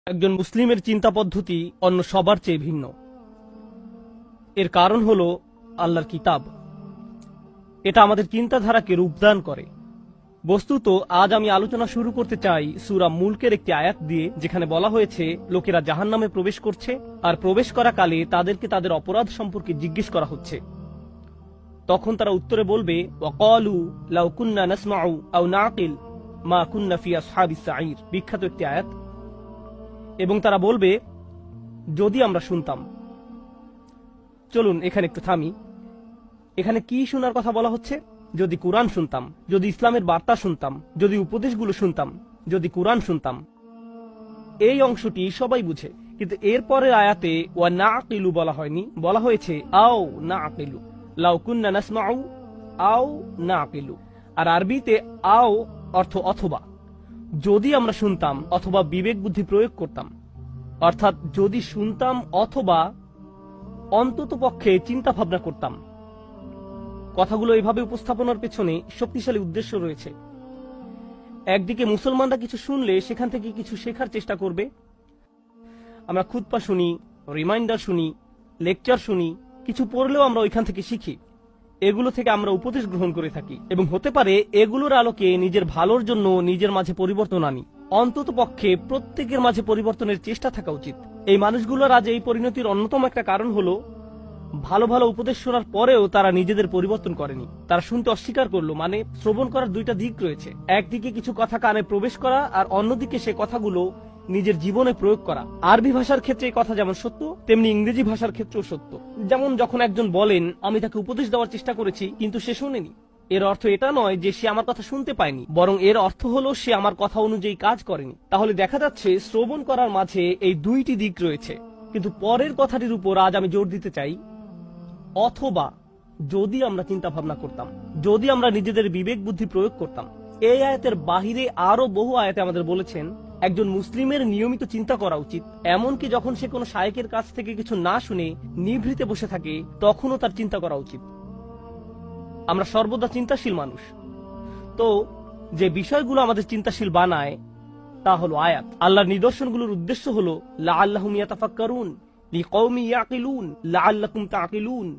একজন মুসলিমের চিন্তা পদ্ধতি অন্য সবার চেয়ে ভিন্ন। এর কারণ হল আল্লাহর কিতাব। এটা আমাদের চিন্তাধারাকে রূপদান করে। বস্তুত আজ আমি আলোচনা শুরু করতে চাই সূরা মুলকের একটি আয়াত দিয়ে, যেখানে বলা হয়েছে লোকেরা জাহান্নামে প্রবেশ করছে, আর প্রবেশ করাকালে তাদেরকে তাদের অপরাধ সম্পর্কে জিজ্ঞেস করা হচ্ছে। তখন তারা উত্তরে বলবে, ওয়াকালু লাউ কুন্না নাসমাউ আও নাকিল মা কুন্না ফি আসহাবিস সাঈর। বিখ্যাত একটি আয়াত। এবং তারা বলবে, যদি আমরা শুনতাম। চলুন এখানে একটু থামি। এখানে কি শোনার কথা বলা হচ্ছে? যদি কুরআন শুনতাম, যদি ইসলামের বার্তা শুনতাম, যদি উপদেশগুলো শুনতাম, যদি কুরআন শুনতাম। এই অংশটি সবাই বুঝে, কিন্তু এরপরের আয়াতে ওয়া নাকিলু বলা হয়নি, বলা হয়েছে আও নাকিলু। লাউ কুন্না নাসমাউ আও নাকিলু। আর আরবিতে আও অর্থ অথবা। যদি আমরা শুনতাম অথবা বিবেক বুদ্ধি প্রয়োগ করতাম, অর্থাৎ যদি শুনতাম অথবা অন্তত পক্ষে চিন্তা ভাবনা করতাম। কথাগুলো এভাবে উপস্থাপনার পেছনে শক্তিশালী উদ্দেশ্য রয়েছে। একদিকে মুসলমানরা কিছু শুনলে সেখান থেকে কিছু শেখার চেষ্টা করবে। আমরা খুতবা শুনি, রিমাইন্ডার শুনি, লেকচার শুনি, কিছু পড়লেও আমরা ওইখান থেকে শিখি। এগুলো থেকে আমরা উপদেশ গ্রহণ করে থাকি, এবং হতে পারে এগুলোর আলোকে নিজের ভালোর জন্য নিজের মাঝে পরিবর্তন আনি। অন্তত পক্ষে প্রত্যেকের মাঝে পরিবর্তনের চেষ্টা থাকা উচিত। এই মানুষগুলোর আজ এই পরিণতির অন্যতম একটা কারণ হলো, ভালো ভালো উপদেশ শোনার পরেও তারা নিজেদের পরিবর্তন করেনি। তারা শুনতে অস্বীকার করলো। মানে শ্রবণ করার দুইটা দিক রয়েছে। একদিকে কিছু কথা কানে প্রবেশ করা, আর অন্যদিকে সে কথাগুলো নিজের জীবনে প্রয়োগ করা। আরবি ভাষার ক্ষেত্রে এই কথা যেমন সত্য, তেমনি ইংরেজি ভাষার ক্ষেত্রেও সত্য। যেমন যখন একজন বলেন, আমি তাকে উপদেশ দেওয়ার চেষ্টা করেছি কিন্তু সে শোনেনি, এর অর্থ এটা নয় যে সে আমার কথা শুনতে পায়নি, বরং এর অর্থ হলো সে আমার কথা অনুযায়ী কাজ করেনি। তাহলে দেখা যাচ্ছে শ্রবণ করার মাঝে এই দুইটি দিক রয়েছে। কিন্তু পরের কথাটির উপর আজ আমি জোর দিতে চাই, অথবা যদি আমরা চিন্তা ভাবনা করতাম, যদি আমরা নিজেদের বিবেক বুদ্ধি প্রয়োগ করতাম। এই আয়াতের বাহিরে আরো বহু আয়াতে আমাদের বলেছেন একজন মুসলিমের নিয়মিত চিন্তা করা উচিত। এমনকি যখন সে কোনো শায়েখের কাছ থেকে কিছু না শুনে নিভৃতে বসে থাকে, তখনও তার চিন্তা করা উচিত। আমরা সর্বদা চিন্তাশীল মানুষ। তো যে বিষয়গুলো আমাদের চিন্তাশীল বানায় তা হলো আয়াত। আল্লাহর নিদর্শনগুলোর উদ্দেশ্য হলো লাআল্লাহুম ইয়াতাফাক্কারুন লিকওমি ইয়াকিলুন লাআল্লাকুম তাকিলুন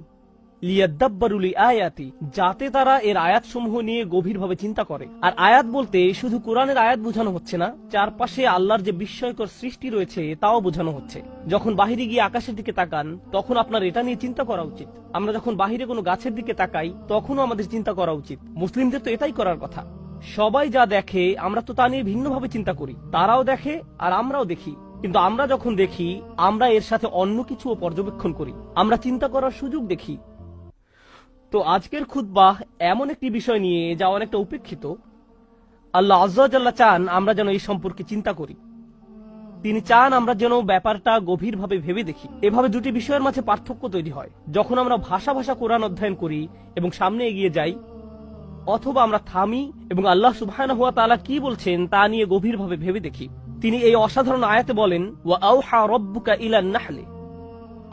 লিয়াদাব্বারু লিআয়াতি, যাতে তারা এর আয়াতসমূহ নিয়ে গভীরভাবে চিন্তা করে। আর আয়াত বলতে শুধু কোরআনের আয়াত বোঝানো হচ্ছে না, চারপাশে আল্লাহর যে বিস্ময়কর সৃষ্টি রয়েছে তাও বোঝানো হচ্ছে। যখন বাহিরে গিয়ে আকাশের দিকে তাকান, তখন আপনার এটা নিয়ে চিন্তা করা উচিত। আমরা যখন বাহিরে কোনো গাছের দিকে তাকাই, তখনও আমাদের চিন্তা করা উচিত। মুসলিমদের তো এটাই করার কথা। সবাই যা দেখে আমরা তো তা নিয়ে ভিন্নভাবে চিন্তা করি। তারাও দেখে আর আমরাও দেখি, কিন্তু আমরা যখন দেখি আমরা এর সাথে অন্য কিছুও পর্যবেক্ষণ করি। আমরা চিন্তা করার সুযোগ দেখি। তো আজকের খুতবাহ এমন একটি বিষয় নিয়ে যা অনেকটা উপেক্ষিত। আল্লাহ আযজা ওয়া জাল্লা চান আমরা যেন এই সম্পর্কে চিন্তা করি। তিনি চান আমরা যেন ব্যাপারটা গভীরভাবে ভেবে দেখি। এভাবে দুটি বিষয়ের মাঝে পার্থক্য তৈরি হয়, যখন আমরা ভাষা ভাষা কোরআন অধ্যয়ন করি এবং সামনে এগিয়ে যাই, অথবা আমরা থামি এবং আল্লাহ সুবহানাহু ওয়া তাআলা কি বলছেন তা নিয়ে গভীরভাবে ভেবে দেখি। তিনি এই অসাধারণ আয়াতে বলেন, ওয়া আওহা রাব্বুকা ইলান নাহলি।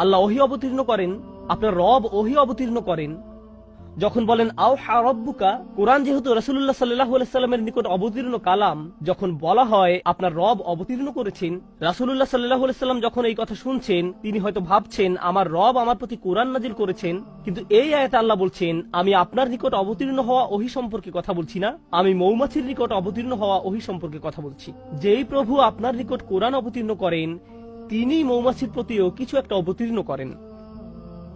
আল্লাহ ওহী অবতীর্ণ করেন, আপনার রব ওহী অবতীর্ণ করেন। যখন বলেন আওহা রাব্বুকা, কোরআন যেহেতু রাসূলুল্লাহ সাল্লাল্লাহু আলাইহি ওয়াসাল্লামের নিকট অবতীর্ণ কালাম, যখন বলা হয় আপনার রব অবতীর্ণ করেছেন, রাসূলুল্লাহ সাল্লাল্লাহু আলাইহি ওয়াসাল্লাম যখন এই কথা শুনছেন, তিনি হয়তো ভাবছেন আমার রব আমার প্রতি কোরআন নাজিল করেছেন। কিন্তু এই আয়াতে আল্লাহ বলছেন, আমি আপনার নিকট অবতীর্ণ হওয়া ওহী সম্পর্কে কথা বলছি না, আমি মৌমাছির নিকট অবতীর্ণ হওয়া ওহী সম্পর্কে কথা বলছি। যেই প্রভু আপনার নিকট কোরআন অবতীর্ণ করেন, তিনি মৌমাছির প্রতিও কিছু একটা অবতীর্ণ করেন।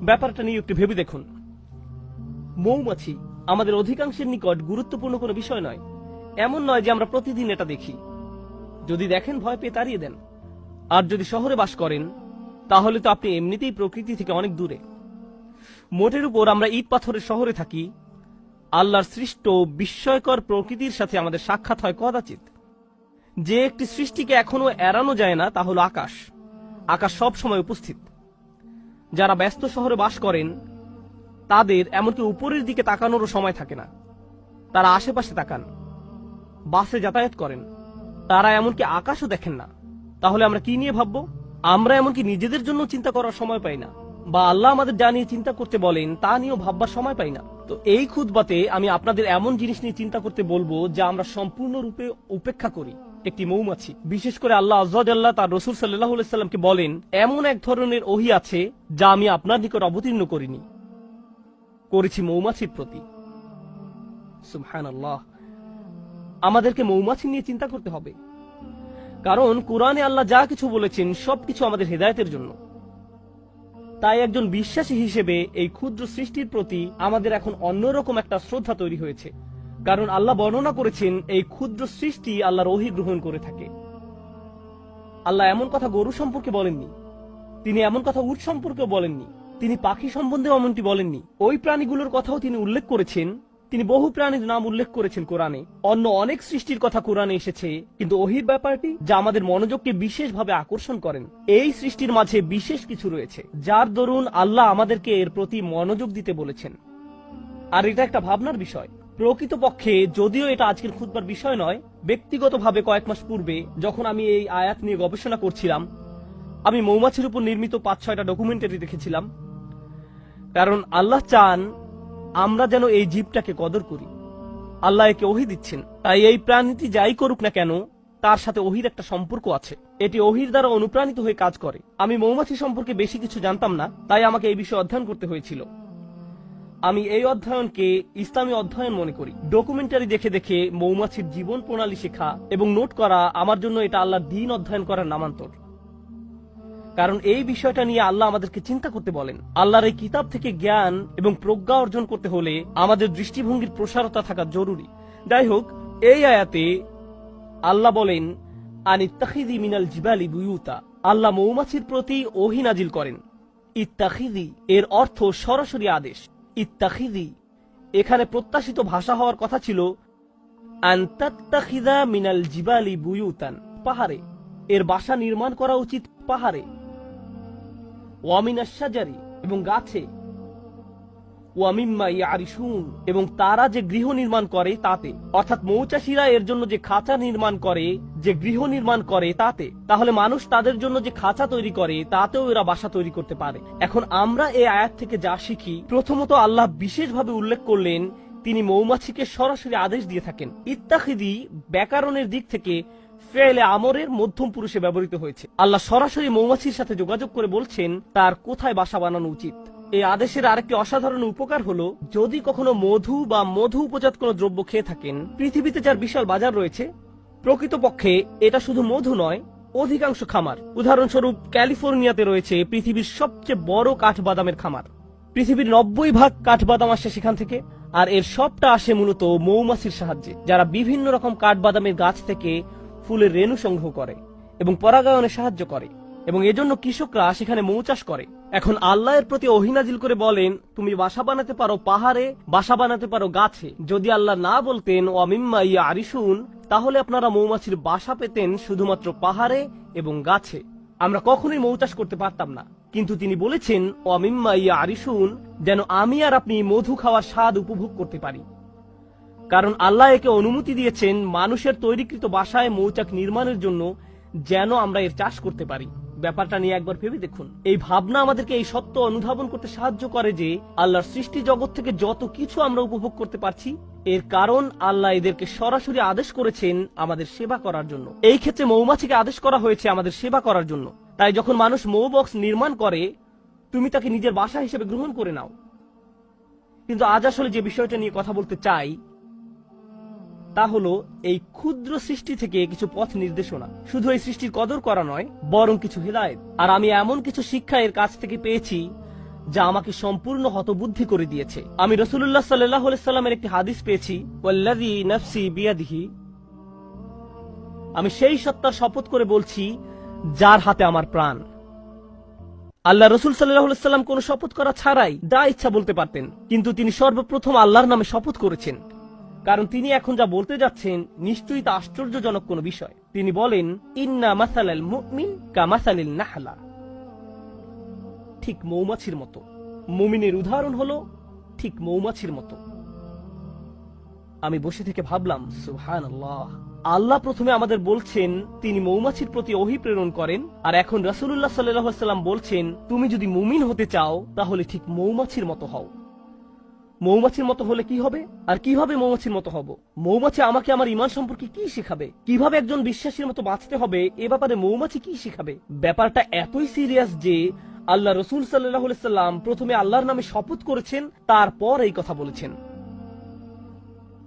ব্যাপারটা নিয়ে একটু ভেবে দেখুন। মৌমাছি আমাদের অধিকাংশের নিকট গুরুত্বপূর্ণ কোনো বিষয় নয়। এমন নয় যে আমরা প্রতিদিন এটা দেখি। যদি দেখেন ভয় পেয়ে তাড়িয়ে দেন। আর যদি শহরে বাস করেন, তাহলে তো আপনি এমনিতেই প্রকৃতি থেকে অনেক দূরে। মোটের উপর আমরা ইট পাথরের শহরে থাকি। আল্লাহর সৃষ্ট বিস্ময়কর প্রকৃতির সাথে আমাদের সাক্ষাৎ হয় কদাচিৎ। যে একটি সৃষ্টিকে এখনো এড়ানো যায় না তা হলো আকাশ। আকাশ সব সময় উপস্থিত। যারা ব্যস্ত শহরে বাস করেন, তাদের এমনকি উপরের দিকে তাকানোরও সময় থাকে না। তারা আশেপাশে তাকান, বাসে যাতায়াত করেন, তারা এমনকি আকাশও দেখেন না। তাহলে আমরা কি নিয়ে ভাববো? আমরা এমনকি নিজেদের জন্য চিন্তা করার সময় পাই না, বা আল্লাহ আমাদের যা নিয়ে চিন্তা করতে বলেন তা নিয়েও ভাববার সময় পাই না। তো এই খুতবাতে আমি আপনাদের এমন জিনিস নিয়ে চিন্তা করতে বলবো যা আমরা সম্পূর্ণরূপে উপেক্ষা করি একটি মৌমাছি। বিশেষ করে আল্লাহ আযজা ওয়া জাল্লা তার রাসূল সাল্লাল্লাহু আলাইহি সাল্লামকে বলেন, এমন এক ধরনের ওহী আছে যা আমি আপনার নিকট অবতীর্ণ করেছি মৌমাছির প্রতি। সুবহানাল্লাহ। আমাদেরকে মৌমাছি নিয়ে চিন্তা করতে হবে, কারণ কোরআনে আল্লাহ যা কিছু বলেছেন সবকিছু আমাদের হেদায়েতের জন্য। তাই একজন বিশ্বাসী হিসেবে এই ক্ষুদ্র সৃষ্টির প্রতি আমাদের এখন অন্যরকম একটা শ্রদ্ধা তৈরি হয়েছে, কারণ আল্লাহ বর্ণনা করেছেন এই ক্ষুদ্র সৃষ্টি আল্লাহর ওহী গ্রহণ করে থাকে। আল্লাহ এমন কথা গরু সম্পর্কে বলেননি, তিনি এমন কথা উট সম্পর্কেও বলেননি, তিনি পাখি সম্বন্ধেও এমনটি বলেননি। ওই প্রাণীগুলোর কথাও তিনি উল্লেখ করেছেন, তিনি বহু প্রাণীর নাম উল্লেখ করেছেন কোরআনে। অন্য অনেক সৃষ্টির কথা কোরআনে এসেছে, কিন্তু ওহীর ব্যাপারটি যা আমাদের মনোযোগকে বিশেষভাবে আকর্ষণ করেন, এই সৃষ্টির মাঝে বিশেষ কিছু রয়েছে যার দরুন আল্লাহ আমাদেরকে এর প্রতি মনোযোগ দিতে বলেছেন। আর এটা একটা ভাবনার বিষয়। প্রকৃতপক্ষে যদিও এটা আজকের খুতবার বিষয় নয়, ব্যক্তিগতভাবে কয়েক মাস পূর্বে যখন আমি এই আয়াত নিয়ে গবেষণা করছিলাম, আমি মৌমাছির উপর নির্মিত 5-6টা ডকুমেন্টারি দেখেছিলাম। কারণ আল্লাহ চান আমরা যেন এই জীবটাকে কদর করি। আল্লাহ একে ওহী দিচ্ছেন, তাই এই প্রাণীটি যাই করুক না কেন তার সাথে ওহীর একটা সম্পর্ক আছে। এটি ওহীর দ্বারা অনুপ্রাণিত হয়ে কাজ করে। আমি মৌমাছি সম্পর্কে বেশি কিছু জানতাম না, তাই আমাকে এই বিষয়ে অধ্যয়ন করতে হয়েছিল। আমি এই অধ্যয়নকে ইসলামী অধ্যয়ন মনে করি। ডকুমেন্টারি দেখে দেখে মৌমাছির জীবন প্রণালী শেখা এবং নোট করা আমার জন্য এটা আল্লাহর দ্বীন অধ্যয়ন করার নামান্তর। কারণ এই বিষয়টা নিয়ে আল্লাহ আমাদেরকে চিন্তা করতে বলেন। আল্লাহর এই কিতাব থেকে জ্ঞান এবং প্রজ্ঞা অর্জন করতে হলে আমাদের দৃষ্টিভঙ্গির প্রসারতা থাকা জরুরি। যাই হোক, এই আয়াতে আল্লাহ বলেন, আনিত্তাখিযি মিনাল জিবালি বুয়ুতা। আল্লাহ মৌমাছির প্রতি ওহী নাজিল করেন। ইত্তাখিযি এর অর্থ সরাসরি আদেশ। ইত্তাখিযি এখানে প্রত্যাশিত ভাষা হওয়ার কথা ছিল আনতাত্তাখিযা মিনাল জিবালি বুয়ুতান, পাহাড়ে। এর বাসা নির্মাণ করা উচিত পাহাড়ে। ওয়া মিনাশ শাজারি এবং গাছে। ওয়া মিম্মা ইয়ারিশুন এবং তারা যে গৃহ নির্মাণ করে তাতে। অর্থাৎ মৌচাষীরা এর জন্য যে খাঁচা নির্মাণ করে, যে গৃহ নির্মাণ করে তাতে। তাহলে মানুষ তাদের জন্য যে খাঁচা তৈরি করে তাতেও এরা বাসা তৈরি করতে পারে। এখন আমরা এই আয়াত থেকে যা শিখি, প্রথমত আল্লাহ বিশেষভাবে উল্লেখ করলেন তিনি মৌমাছিকে সরাসরি আদেশ দিয়ে থাকেন। ইত্তাখিযি ব্যাকরণের দিক থেকে ফেলে আমরের মধ্যম পুরুষে ব্যবহৃত হয়েছে। আল্লাহ সরাসরি মৌমাছির সাথে যোগাযোগ করে বলছেন তার কোথায় বাসা বানানো উচিত। এই আদেশের আরেকটি অসাধারণ উপকার হলো, যদি কখনো মধু বা মধু উপজাত কোনো দ্রব্য খেয়ে থাকেন, পৃথিবীতে যার বিশাল বাজার রয়েছে, প্রকৃতপক্ষে এটা শুধু মধু নয়, অধিকাংশ খামার। উদাহরণস্বরূপ ক্যালিফোর্নিয়াতে রয়েছে পৃথিবীর সবচেয়ে বড় কাঠবাদামের খামার। পৃথিবীর 90% কাঠবাদাম আসে সেখান থেকে, আর এর সবটা আসে মূলত মৌমাছির সাহায্যে, যারা বিভিন্ন রকম কাঠবাদামের গাছ থেকে ফুলের রেণু সংগ্রহ করে এবং পরাগায়নে সাহায্য করে, এবং এজন্য কৃষকরা সেখানে মৌ চাষ করে। এখন আল্লাহর প্রতি ওহী নাজিল করে বলেন তুমি বাসা বানাতে পারো পাহাড়ে, বাসা বানাতে পারো গাছে। যদি আল্লাহ না বলতেন ওয়া মিম্মা ইয়ারিশুন, তাহলে আপনারা মৌমাছির বাসা পেতেন শুধুমাত্র পাহাড়ে এবং গাছে। আমরা কখনোই মৌ চাষ করতে পারতাম না। কিন্তু তিনি বলেছেন ওয়া মিম্মা ইয়ারিশুন, যেন আমি আর আপনি মধু খাওয়ার স্বাদ উপভোগ করতে পারি। কারণ আল্লাহ একে অনুমতি দিয়েছেন মানুষের তৈরিকৃত বাসায় মৌচাক নির্মাণের জন্য, যেন আমরা এর চাষ করতে পারি। ব্যাপারটা নিয়ে একবার ভেবে দেখুন। এই ভাবনা আমাদেরকে এই সত্য অনুধাবন করতে সাহায্য করে যে আল্লাহর সৃষ্টি জগৎ থেকে যত কিছু আমরা উপভোগ করতে পারছি, এর কারণ আল্লাহ এদেরকে সরাসরি আদেশ করেছেন আমাদের সেবা করার জন্য। এই ক্ষেত্রে মৌমাছিকে আদেশ করা হয়েছে আমাদের সেবা করার জন্য। তাই যখন মানুষ মৌ বক্স নির্মাণ করে, তুমি তাকে নিজের বাসা হিসেবে গ্রহণ করে নাও। কিন্তু আজ আসলে যে বিষয়টা নিয়ে কথা বলতে চাই তা হলো এই ক্ষুদ্র সৃষ্টি থেকে কিছু পথ নির্দেশনা। শুধু এই সৃষ্টির কদর করা নয়, বরং কিছু হিদায়াত। আর আমি এমন কিছু শিক্ষা এর কাছ থেকে পেয়েছি যা আমাকে সম্পূর্ণ হতবুদ্ধি করে দিয়েছে। আমি রাসূলুল্লাহ সাল্লাল্লাহু আলাইহি সাল্লামের একটি হাদিস পেয়েছি, ওয়াল্লাযী নাফসি বিয়াদিহি, আমি সেই সত্তার শপথ করে বলছি যার হাতে আমার প্রাণ। আল্লাহ রাসূল সাল্লাল্লাহু আলাইহি সাল্লাম কোনো শপথ করা ছাড়াই যা ইচ্ছা বলতে পারতেন, কিন্তু তিনি সর্বপ্রথম আল্লাহর নামে শপথ করেছেন, কারণ তিনি এখন যা বলতে যাচ্ছেন নিশ্চয়ই তা আশ্চর্যজনক কোনো বিষয়। তিনি বলেন ইন্না মাসালাল মুমিন কামাসালিন নাহলা, ঠিক মৌমাছির মতো। মুমিনের উদাহরণ হলো ঠিক মৌমাছির মতো। আমি বসে থেকে ভাবলাম সুবহানাল্লাহ, আল্লাহ প্রথমে আমাদের বলছেন তিনি মৌমাছির প্রতি ওহী প্রেরণ করেন, আর এখন রাসূলুল্লাহ সাল্লাল্লাহু আলাইহি সাল্লাম বলছেন তুমি যদি মুমিন হতে চাও তাহলে ঠিক মৌমাছির মতো হও। মৌমাছির মতো হলে কি হবে? আর কিভাবে মৌমাছির মতো হব? মৌমাছি আমাকে আমার ঈমান সম্পর্কে কি শেখাবে? কিভাবে একজন বিশ্বাসীর মতো বাঁচতে হবে এ ব্যাপারে মৌমাছি কি শেখাবে? ব্যাপারটা এতই সিরিয়াস যে আল্লাহ রসুল সাল্লাল্লাহু আলাইহি সাল্লাম প্রথমে আল্লাহর নামে শপথ করেছেন, তারপর এই কথা বলেছেন।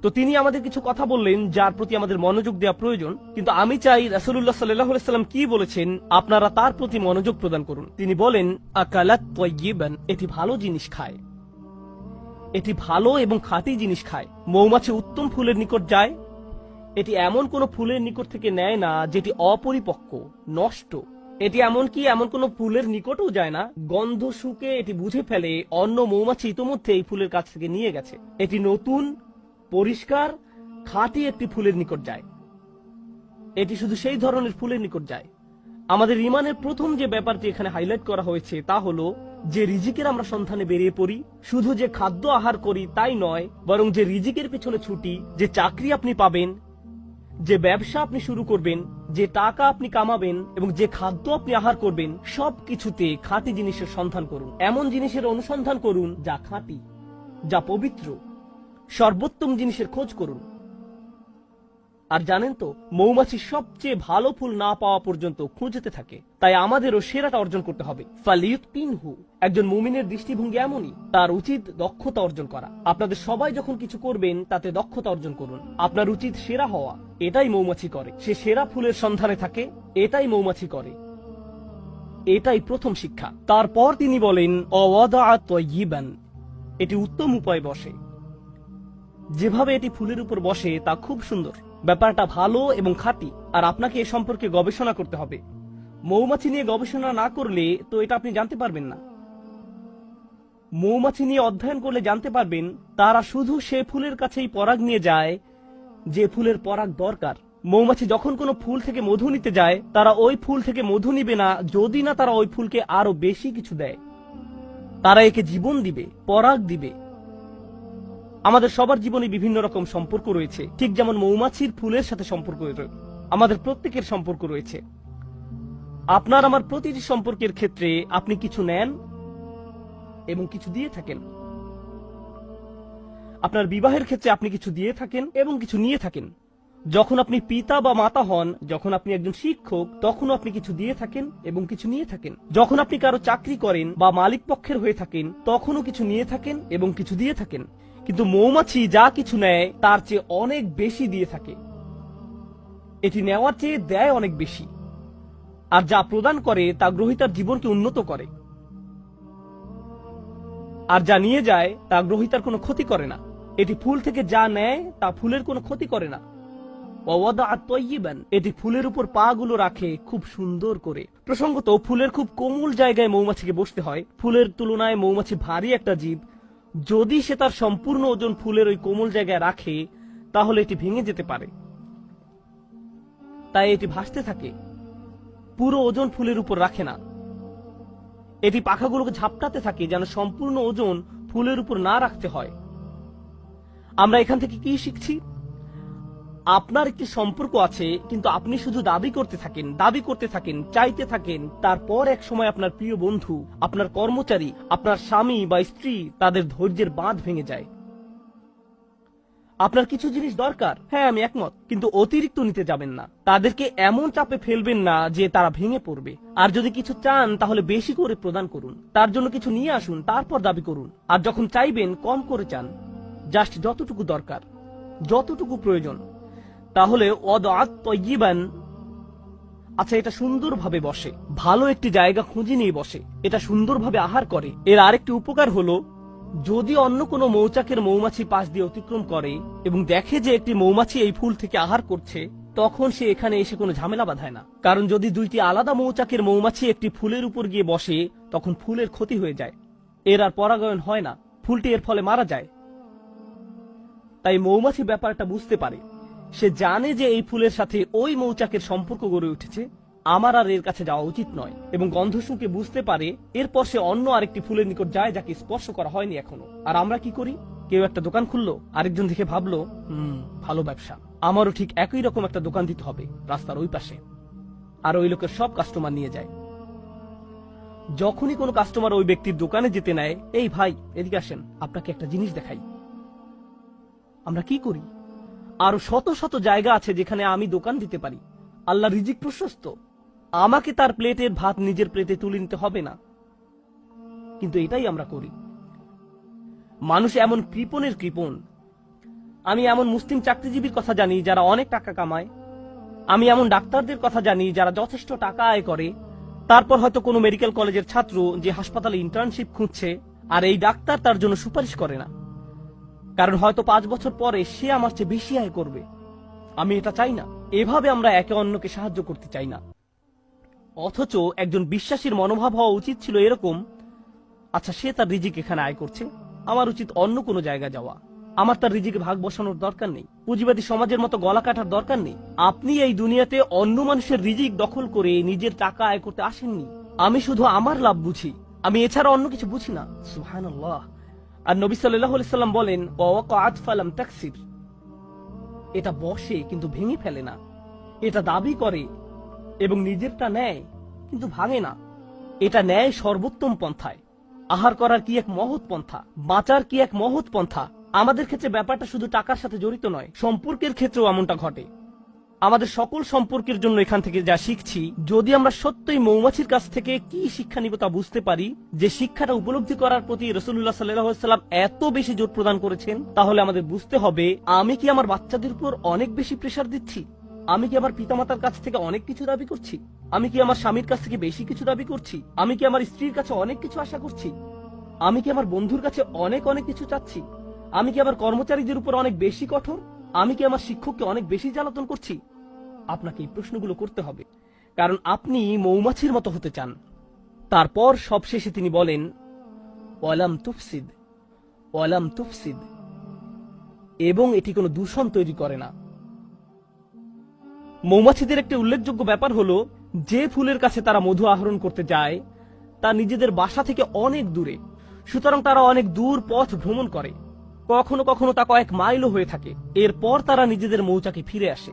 তো তিনি আমাদের কিছু কথা বললেন যার প্রতি আমাদের মনোযোগ দেওয়া প্রয়োজন, কিন্তু আমি চাই রাসূলুল্লাহ সাল্লাল্লাহু আলাইহি সাল্লাম কি বলেছেন আপনারা তার প্রতি মনোযোগ প্রদান করুন। তিনি বলেন, আকালাত তাইয়িবান, এটি ভালো জিনিস খায়, এটি ভালো এবং খাঁটি জিনিস খায়। মৌমাছি উত্তম ফুলের নিকট যায়, এটি এমন কোন ফুলের নিকট থেকে নেয় না যেটি অপরিপক্ক, নষ্ট। এটি এমন কোন ফুলের নিকটও যায় না, গন্ধ শুকে এটি বুঝে ফেলে অন্য মৌমাছি ইতোমধ্যে এই ফুলের কাছ থেকে নিয়ে গেছে। এটি নতুন, পরিষ্কার, খাঁটি একটি ফুলের নিকট যায়। এটি শুধু সেই ধরনের ফুলের নিকট যায়। আমাদের ঈমানের প্রথম যে ব্যাপারটি এখানে হাইলাইট করা হয়েছে তা হলো যে রিজিকের আমরা সন্ধানে বেরিয়ে পড়ি। শুধু যে খাদ্য আহার করি তাই নয়, বরং যে রিজিকের পিছনে ছুটি, যে চাকরি আপনি পাবেন, যে ব্যবসা আপনি শুরু করবেন, যে টাকা আপনি কামাবেন এবং যে খাদ্য আপনি আহার করবেন, সবকিছুতে খাঁটি জিনিসের সন্ধান করুন। এমন জিনিসের অনুসন্ধান করুন যা খাঁটি, যা পবিত্র। সর্বোত্তম জিনিসের খোঁজ করুন। আর জানেন তো, মৌমাছি সবচেয়ে ভালো ফুল না পাওয়া পর্যন্ত খুঁজতে থাকে। তাই আমাদেরও সেরাটা অর্জন করতে হবে। ফালিয়ুতিনহু, একজন মুমিনের দৃষ্টিভঙ্গি এমনই, তার উচিত দক্ষতা অর্জন করা। আপনাদের সবাই যখন কিছু করবেন তাতে দক্ষতা অর্জন করুন। আপনার উচিত সেরা হওয়া, এটাই মৌমাছি করে। সে সেরা ফুলের সন্ধানে থাকে, এটাই মৌমাছি করে। এটাই প্রথম শিক্ষা। তারপর তিনি বলেন, অওয়াদাআ তাইয়িবান, এটি উত্তম উপায়ে বসে। যেভাবে এটি ফুলের উপর বসে তা খুব সুন্দর। ব্যাপারটা ভালো এবং খাঁটি। আর আপনাকে এ সম্পর্কে গবেষণা করতে হবে। মৌমাছি নিয়ে গবেষণা না করলে তো এটা আপনি জানতে পারবেন না। মৌমাছি নিয়ে অধ্যয়ন করলে জানতে পারবেন তারা শুধু সে ফুলের কাছেই পরাগ নিয়ে যায় যে ফুলের পরাগ দরকার। মৌমাছি যখন কোনো ফুল থেকে মধু নিতে যায়, তারা ওই ফুল থেকে মধু নিবে না যদি না তারা ওই ফুলকে আরো বেশি কিছু দেয়। তারা একে জীবন দিবে, পরাগ দিবে। আমাদের সবার জীবনে বিভিন্ন রকম সম্পর্ক রয়েছে, ঠিক যেমন মৌমাছির ফুলের সাথে সম্পর্ক রয়েছে। আমাদের প্রত্যেকের সম্পর্ক রয়েছে। আপনার আমার প্রতিটি সম্পর্কের ক্ষেত্রে আপনি কিছু নেন এবং কিছু দিয়ে থাকেন। আপনার বিবাহের ক্ষেত্রে আপনি কিছু দিয়ে থাকেন এবং কিছু নিয়ে থাকেন। যখন আপনি পিতা বা মাতা হন, যখন আপনি একজন শিক্ষক, তখনও আপনি কিছু দিয়ে থাকেন এবং কিছু নিয়ে থাকেন। যখন আপনি কারো চাকরি করেন বা মালিক পক্ষের হয়ে থাকেন, তখনও কিছু নিয়ে থাকেন এবং কিছু দিয়ে থাকেন। কিন্তু মৌমাছি যা কিছু নেয় তার চেয়ে অনেক বেশি দিয়ে থাকে। এটি নেওয়ার চেয়ে দেয় অনেক বেশি। আর যা প্রদান করে তা গ্রহীতার জীবনকে উন্নত করে। আর যা নিয়ে যায় তা গ্রহীতার কোনো ক্ষতি করে না। এটি ফুল থেকে যা নেয় তা ফুলের কোনো ক্ষতি করে না। ওয়াদাআ তাইয়িবান, এটি ফুলের উপর পা গুলো রাখে খুব সুন্দর করে। প্রসঙ্গত, ফুলের খুব কোমল জায়গায় মৌমাছিকে বসতে হয়। ফুলের তুলনায় মৌমাছি ভারী একটা জীব। যদি সে তার সম্পূর্ণ ওজন ফুলের ওই কোমল জায়গায় রাখে তাহলে এটি ভেঙে যেতে পারে। তাই এটি ভাসতে থাকে, পুরো ওজন ফুলের উপর রাখে না। এটি পাখাগুলোকে ঝাপটাতে থাকে যেন সম্পূর্ণ ওজন ফুলের উপর না রাখতে হয়। আমরা এখান থেকে কি শিখছি? আপনার একটি সম্পর্ক আছে, কিন্তু আপনি শুধু দাবি করতে থাকেন, চাইতে থাকেন। তারপর এক সময় আপনার প্রিয় বন্ধু, আপনার কর্মচারী, আপনার স্বামী বা স্ত্রী, তাদের ধৈর্যের বাঁধ ভেঙে যায়। আপনার কিছু জিনিস দরকার, হ্যাঁ আমি একমত, কিন্তু অতিরিক্ত নিতে যাবেন না। তাদেরকে এমন চাপে ফেলবেন না যে তারা ভেঙে পড়বে। আর যদি কিছু চান তাহলে বেশি করে প্রদান করুন। তার জন্য কিছু নিয়ে আসুন, তারপর দাবি করুন। আর যখন চাইবেন কম করে চান, জাস্ট যতটুকু দরকার, যতটুকু প্রয়োজন। তাহলে ওয়াদাআ তাইয়িবান, আচ্ছা এটা সুন্দরভাবে বসে, ভালো একটি জায়গা খুঁজে নিয়ে বসে, এটা সুন্দরভাবে আহার করে। এর আরেকটি উপকার হলো, যদি অন্য কোনো মৌচাকের মৌমাছি পাশ দিয়ে অতিক্রম করে এবং দেখে যে একটি মৌমাছি এই ফুল থেকে আহার করছে, তখন সে এখানে এসে কোনো ঝামেলা বাঁধায় না। কারণ যদি দুইটি আলাদা মৌচাকের মৌমাছি একটি ফুলের উপর গিয়ে বসে, তখন ফুলের ক্ষতি হয়ে যায়, এর আর পরাগায়ন হয় না, ফুলটি এর ফলে মারা যায়। তাই মৌমাছি ব্যাপারটা বুঝতে পারে। সে জানে যে এই ফুলের সাথে ওই মৌচাকের সম্পর্ক গড়ে উঠেছে, আমার আর এর কাছে যাওয়া উচিত নয়। এবং গন্ধ শুঁকে বুঝতে পারে। এরপর সে অন্য আরেকটি ফুলের নিকট যায় যাকে স্পর্শ করা হয়নি এখনো। আর আমরা কি করি? কেউ একটা দোকান খুললো, আরেকজন দেখে ভাবলো ভালো ব্যবসা, আমারও ঠিক একই রকম একটা দোকান দিতে হবে রাস্তার ওই পাশে। আর ওই লোকের সব কাস্টমার নিয়ে যায়। যখনই কোনো কাস্টমার ওই ব্যক্তির দোকানে যেতে নেয়, এই ভাই এদিকে আসেন, আপনাকে একটা জিনিস দেখাই, আমরা কি করি? আরো শত শত জায়গা আছে যেখানে আমি দোকান দিতে পারি, আল্লাহ রিজিক প্রশস্ত, আমাকে তার প্লেটের ভাত নিজের প্লেটে তুলে নিতে হবে না, কিন্তু এটাই আমরা করি। মানুষ এমন কৃপণের কৃপণ। আমি এমন মুসলিম চাকরিজীবীর কথা জানি যারা অনেক টাকা কামায়, আমি এমন ডাক্তারদের কথা জানি যারা যথেষ্ট টাকা আয় করে, তারপর হয়তো কোনো মেডিকেল কলেজের ছাত্র যে হাসপাতালে ইন্টার্নশিপ খুঁজছে, আর এই ডাক্তার তার জন্য সুপারিশ করে না, কারণ হয়তো 5 বছর পরে সে আমার চেয়ে বেশি আয় করবে। আমি এটা চাই না। এভাবে আমরা একে অন্যকে সাহায্য করতে চাই না। অথচ একজন বিশ্বাসীর মনোভাব হওয়া উচিত ছিল এরকম, আচ্ছা সে তার রিজিক এখানে আয় করছে, আমার উচিত অন্য কোনো জায়গায় যাওয়া, আমার তার রিজিকে ভাগ বসানোর দরকার নেই, পুঁজিবাদী সমাজের মতো গলা কাটার দরকার নেই। আপনি এই দুনিয়াতে অন্য মানুষের রিজিক দখল করে নিজের টাকা আয় করতে আসেননি। আমি শুধু আমার লাভ বুঝি, আমি এছাড়া অন্য কিছু বুঝি না। সুবহানাল্লাহ। আর নবী সাল্লাল্লাহু আলাইহি সাল্লাম বলেন, ওয়াকাআত ফালাম তাকসির, এটা বসে কিন্তু ভেঙে ফেলে না, এটা দাবি করে এবং নিজেরটা নেয় কিন্তু ভাঙে না, এটা নেয় সর্বোত্তম পন্থায়। আহার করার কি এক মহৎ পন্থা, বাঁচার কি এক মহৎ পন্থা। আমাদের ক্ষেত্রে ব্যাপারটা শুধু টাকার সাথে জড়িত নয়, সম্পর্কের ক্ষেত্রেও এমনটা ঘটে। আমাদের সকল সম্পর্কের জন্য এখান থেকে যা শিখছি, যদি আমরা সত্যই মৌমাছির কাছ থেকে কি শিক্ষা নিব তা বুঝতে পারি, যে শিক্ষাটা উপলব্ধি করার প্রতি রাসূলুল্লাহ সাল্লাল্লাহু আলাইহি ওয়াসাল্লাম এত বেশি জোর প্রদান করেছেন, তাহলে আমাদের বুঝতে হবে, আমি কি আমার বাচ্চাদের উপর অনেক বেশি প্রেসার দিচ্ছি? আমি কি আমার পিতামাতার কাছ থেকে অনেক কিছু দাবি করছি? আমি কি আমার স্বামীর কাছ থেকে বেশি কিছু দাবি করছি? আমি কি আমার স্ত্রীর কাছে অনেক কিছু আশা করছি? আমি কি আমার বন্ধুর কাছে অনেক অনেক কিছু চাচ্ছি? আমি কি আমার কর্মচারীদের উপর অনেক বেশি কঠোর? আমি কি আমার শিক্ষককে অনেক বেশি জ্বালাতন করছি? আপনাকে এই প্রশ্নগুলো করতে হবে, কারণ আপনি মৌমাছির মতো হতে চান। তারপর সবশেষে তিনি বলেন, ওয়ালাম তুফসিদ, ওয়ালাম তুফসিদ, এবং এটি কোনো দূষণ তৈরি করে না। মৌমাছিদের একটি উল্লেখযোগ্য ব্যাপার হলো, যে ফুলের কাছে তারা মধু আহরণ করতে যায় তা নিজেদের বাসা থেকে অনেক দূরে, সুতরাং তারা অনেক দূর পথ ভ্রমণ করে, কখনো কখনো তা কয়েক মাইলও হয়ে থাকে। এরপর তারা নিজেদের মৌচাকে ফিরে আসে।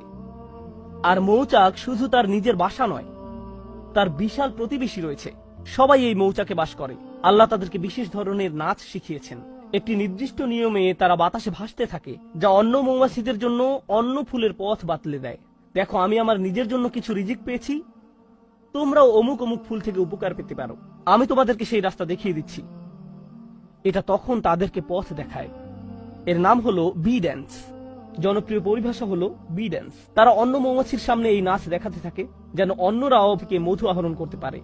আর মৌচাক শুধু তার নিজের বাসা নয়, তার বিশাল প্রতিবেশী রয়েছে, সবাই এই মৌচাকে বাস করে। আল্লাহ তাদেরকে বিশেষ ধরনের নাচ শিখিয়েছেন। একটি নির্দিষ্ট নিয়মে তারা বাতাসে ভাসতে থাকে, যা অন্য মৌমাছিদের জন্য অন্য ফুলের পথ বাতলে দেয়। দেখো, আমি আমার নিজের জন্য কিছু রিজিক পেয়েছি, তোমরাও অমুক অমুক ফুল থেকে উপকার পেতে পারো, আমি তোমাদেরকে সেই রাস্তা দেখিয়ে দিচ্ছি। এটা তখন তাদেরকে পথ দেখায়। এর নাম হলো বি ড্যান্স। জনপ্রিয় পরিভাষা হলো বি ড্যান্স। তারা অন্য মৌমাছির সামনে এই নাচ দেখাতে থাকে, যেন অন্যরাও থেকে মধু আহরণ করতে পারে,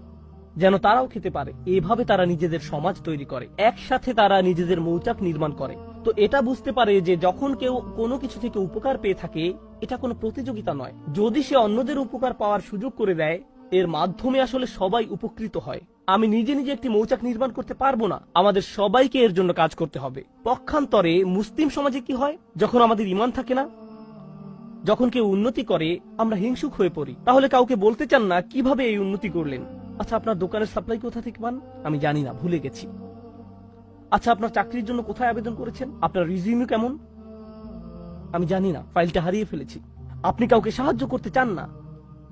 যেন তারাও খেতে পারে। এভাবে তারা নিজেদের সমাজ তৈরি করে, একসাথে তারা নিজেদের মৌচাক নির্মাণ করে। তো এটা বুঝতে পারে যে যখন কেউ কোনো কিছু থেকে উপকার পেয়ে থাকে, এটা কোনো প্রতিযোগিতা নয়। যদি সে অন্যদের উপকার পাওয়ার সুযোগ করে দেয়, এর মাধ্যমে আসলে সবাই উপকৃত হয়। আমি নিজে নিজে একটি মৌচাক নির্মাণ করতে পারবো না, আমাদের সবাইকে এর জন্য কাজ করতে হবে। পক্ষান্তরে মুসলিম সমাজে কি হয়, যখন আমাদের ঈমান থাকে না, যখন কেউ উন্নতি করে আমরা হিংসুক হয়ে পড়ি। তাহলে কাউকে বলতে চান না কিভাবে এই উন্নতি করলেন। আচ্ছা, আপনার দোকানের সাপ্লাই কোথা থেকে পান? আমি জানি না, ভুলে গেছি। আচ্ছা, আপনার চাকরির জন্য কোথায় আবেদন করেছেন? আপনার রিজিউম কেমন? আমি জানি না, ফাইলটা হারিয়ে ফেলেছি। আপনি কাউকে সাহায্য করতে চান না,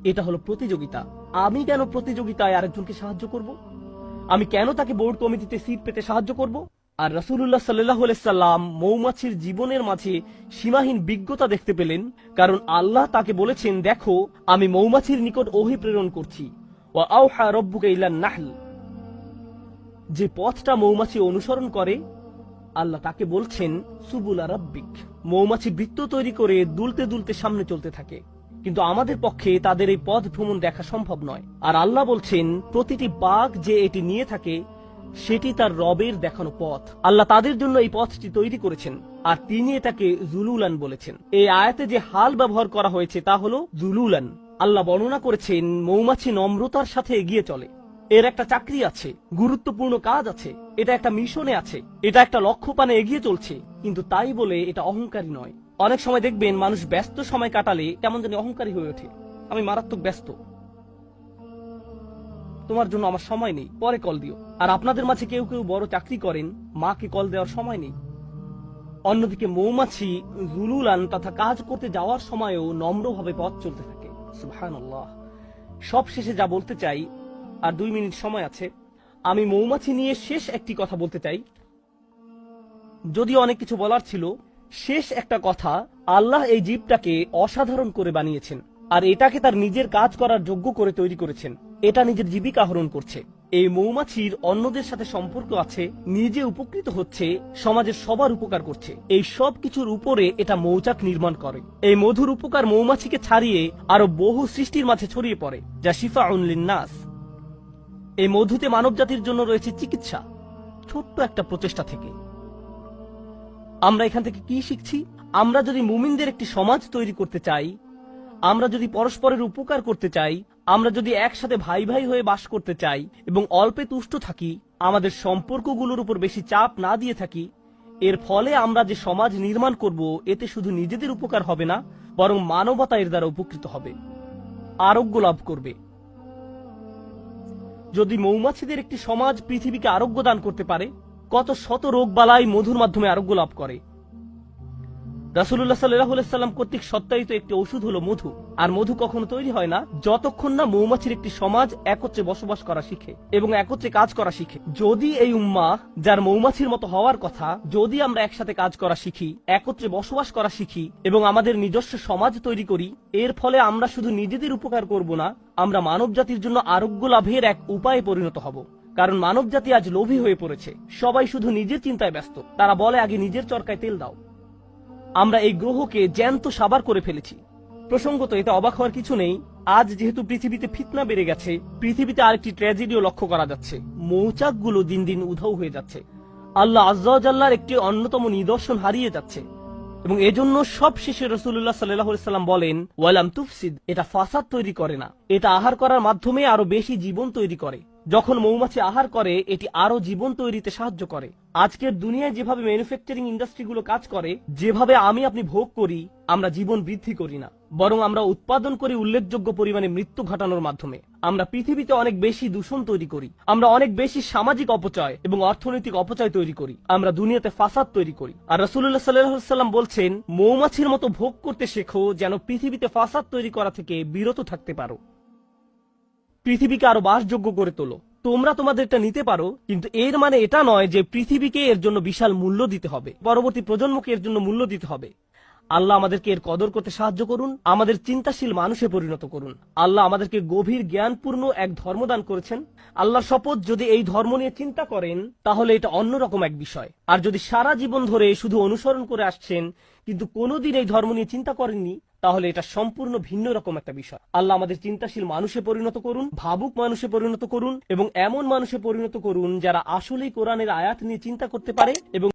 এটা হলো প্রতিযোগিতা। আমি কেন প্রতিযোগিতায় আরেকজনকে সাহায্য করব? আমি কেন তাকে বোর্ড কমিটিতে সিট পেতে সাহায্য করব? আর রাসূলুল্লাহ সাল্লাল্লাহু আলাইহি সাল্লাম মৌমাছির জীবনের মাঝে সীমাহীন বিজ্ঞতা দেখতে পেলেন, কারণ আল্লাহ তাকে বলেছেন, দেখো আমি মৌমাছির নিকট ওহী প্রেরণ করছি, ওয়া আওহা রাব্বুকা ইলান নাহল। যে পথটা মৌমাছি অনুসরণ করে, আল্লাহ তাকে বলছেন সুবুলা রাব্বিক। মৌমাছি বৃত্ত তৈরি করে দুলতে দুলতে সামনে চলতে থাকে, কিন্তু আমাদের পক্ষে তাদের এই পথ ভ্রমণ দেখা সম্ভব নয়। আর আল্লাহ বলছেন, প্রতিটি বাঘ যে এটি নিয়ে থাকে সেটি তার রবের দেখানো পথ। আল্লাহ তাদের জন্য এই পথটি তৈরি করেছেন, আর তিনি এটাকে জুলুলান বলেছেন। এই আয়াতে যে হাল ব্যবহার করা হয়েছে তা হলো জুলুলান। আল্লাহ বর্ণনা করেছেন, মৌমাছি নম্রতার সাথে এগিয়ে চলে, এর একটা চাকরি আছে, গুরুত্বপূর্ণ কাজ আছে, এটা একটা মিশনে আছে, এটা একটা লক্ষ্য পানে এগিয়ে চলছে, কিন্তু তাই বলে এটা অহংকারী নয়। অনেক সময় দেখবেন মানুষ ব্যস্ত সময় কাটালে কেমন জানি অহংকারী হয়ে ওঠে। আমি মারাত্মক ব্যস্ত, তোমার জন্য আমার সময় নেই, পরে কল দিও। আর আপনাদের মাঝে কেউ কেউ বড় চাকরি করেন, মাকে কল দেওয়ার সময় নেই। অন্যদিকে মৌমাছি জুলুলান তথা কাজ করতে যাওয়ার সময়ও নম্রভাবে পথ চলতে থাকে। সুবহানাল্লাহ। সব শেষে যা বলতে চাই, আর 2 মিনিট সময় আছে, আমি মৌমাছি নিয়ে শেষ একটি কথা বলতে চাই। যদিও অনেক কিছু বলার ছিল, শেষ একটা কথা, আল্লাহ এই জীবটাকে অসাধারণ করে বানিয়েছেন আর এটাকে তার নিজের কাজ করার যোগ্য করে তৈরি করেছেন। এটা নিজের জীবিকা আহরণ করছে। এই মৌমাছির অন্যদের সাথে সম্পর্ক আছে, নিজে উপকৃত হচ্ছে, সমাজের সবার উপকার করছে। এই সব কিছুর উপরে এটা মৌচাক নির্মাণ করে। এই মধুর উপকার মৌমাছিকে ছাড়িয়ে আরো বহু সৃষ্টির মাঝে ছড়িয়ে পড়ে, যা শিফাউন লিন্নাস। এই মধুতে মানব জাতির জন্য রয়েছে চিকিৎসা, ছোট্ট একটা প্রচেষ্টা থেকে। আমরা এখান থেকে কি শিখছি? আমরা যদি মুমিনদের একটি সমাজ তৈরি করতে চাই, আমরা যদি পরস্পরের উপকার করতে চাই, আমরা যদি একসাথে ভাই ভাই হয়ে বাস করতে চাই এবং অল্পে তুষ্ট থাকি, আমাদের সম্পর্কগুলোর উপর বেশি চাপ না দিয়ে থাকি, এর ফলে আমরা যে সমাজ নির্মাণ করব, এতে শুধু নিজেদের উপকার হবে না, বরং মানবতা এর দ্বারা উপকৃত হবে, আরোগ্য লাভ করবে। যদি মৌমাছিদের একটি সমাজ পৃথিবীকে আরোগ্য দান করতে পারে, কত শত রোগ বালাই মধুর মাধ্যমে আরোগ্য লাভ করে। রাসূলুল্লাহ সাল্লাল্লাহু আলাইহি সাল্লাম কর্তৃক সত্যায়িত একটি ওষুধ হলো মধু। আর মধু কখনো তৈরি হয় না যতক্ষণ না মৌমাছির একটি সমাজ একত্রে বসবাস করা শিখে এবং একত্রে কাজ করা শিখে। যদি এই উম্মাহ, যার মৌমাছির মতো হওয়ার কথা, যদি আমরা একসাথে কাজ করা শিখি, একত্রে বসবাস করা শিখি এবং আমাদের নিজস্ব সমাজ তৈরি করি, এর ফলে আমরা শুধু নিজেদের উপকার করব না, আমরা মানব জাতির জন্য আরোগ্য লাভের এক উপায়ে পরিণত হব। কারণ মানব জাতি আজ লোভী হয়ে পড়েছে। সবাই শুধু নিজের চিন্তায় ব্যস্ত। তারা বলে, আগে নিজের চরকায় তেল দাও। আমরা এই গ্রহকে জ্যান্ত সাবার করে ফেলেছি। প্রসঙ্গত, এতে অবাক হওয়ার কিছু নেই। আজ যেহেতু পৃথিবীতে ফিতনা বেড়ে গেছে, পৃথিবীতে আরেকটি ট্র্যাজেডিও লক্ষ্য করা যাচ্ছে। মৌচাকগুলো দিন দিন উধাও হয়ে যাচ্ছে। আল্লাহ আজ্জা ওয়া জাল্লার একটি অন্যতম নিদর্শন হারিয়ে যাচ্ছে এবং এজন্য সব শেষে রাসূলুল্লাহ সাল্লাল্লাহু আলাইহি সাল্লাম বলেন, ওয়ালাম তুফসিদ, এটা ফাসাদ তৈরি করে না, এটা আহার করার মাধ্যমে আরো বেশি জীবন তৈরি করে। যখন মৌমাছি আহার করে, এটি আরো জীবন তৈরিতে সাহায্য করে। আজকের দুনিয়ায় যেভাবে ম্যানুফ্যাকচারিং ইন্ডাস্ট্রিগুলো কাজ করে, যেভাবে আমি আপনি ভোগ করি, আমরা জীবন বৃদ্ধি করি না, বরং আমরা উৎপাদন করি উল্লেখযোগ্য পরিমাণে মৃত্যু ঘটানোর মাধ্যমে। আমরা পৃথিবীতে অনেক বেশি দূষণ তৈরি করি, আমরা অনেক বেশি সামাজিক অপচয় এবং অর্থনৈতিক অপচয় তৈরি করি, আমরা দুনিয়াতে ফাসাদ তৈরি করি। আর রাসূলুল্লাহ সাল্লাল্লাহু আলাইহি সাল্লাম বলছেন, মৌমাছির মতো ভোগ করতে শেখো, যেন পৃথিবীতে ফাসাদ তৈরি করা থেকে বিরত থাকতে পারো। পৃথিবীকে আরো বাসযোগ্য করে তোলো। তোমরা তোমাদেরটা নিতে পারো, কিন্তু এর মানে এটা নয় যে পৃথিবীকে এর জন্য বিশাল মূল্য দিতে হবে, পরবর্তী প্রজন্মকে এর জন্য মূল্য দিতে হবে। আল্লাহ আমাদেরকে এর কদর করতে সাহায্য করুন, আমাদের চিন্তাশীল মানুষে পরিণত করুন। আল্লাহ আমাদেরকে গভীর জ্ঞানপূর্ণ এক ধর্ম দান করেছেন। আল্লাহর শপথ, যদি এই ধর্ম নিয়ে চিন্তা করেন, তাহলে এটা অন্যরকম এক বিষয়। আর যদি সারা জীবন ধরে শুধু অনুসরণ করে আসছেন কিন্তু কোনোদিন এই ধর্ম নিয়ে চিন্তা করেননি, তাহলে এটা সম্পূর্ণ ভিন্ন রকম একটা বিষয়। আল্লাহ আমাদের চিন্তাশীল মানুষে পরিণত করুন, ভাবুক মানুষে পরিণত করুন এবং এমন মানুষে পরিণত করুন যারা আসলেই কোরআনের আয়াত নিয়ে চিন্তা করতে পারে এবং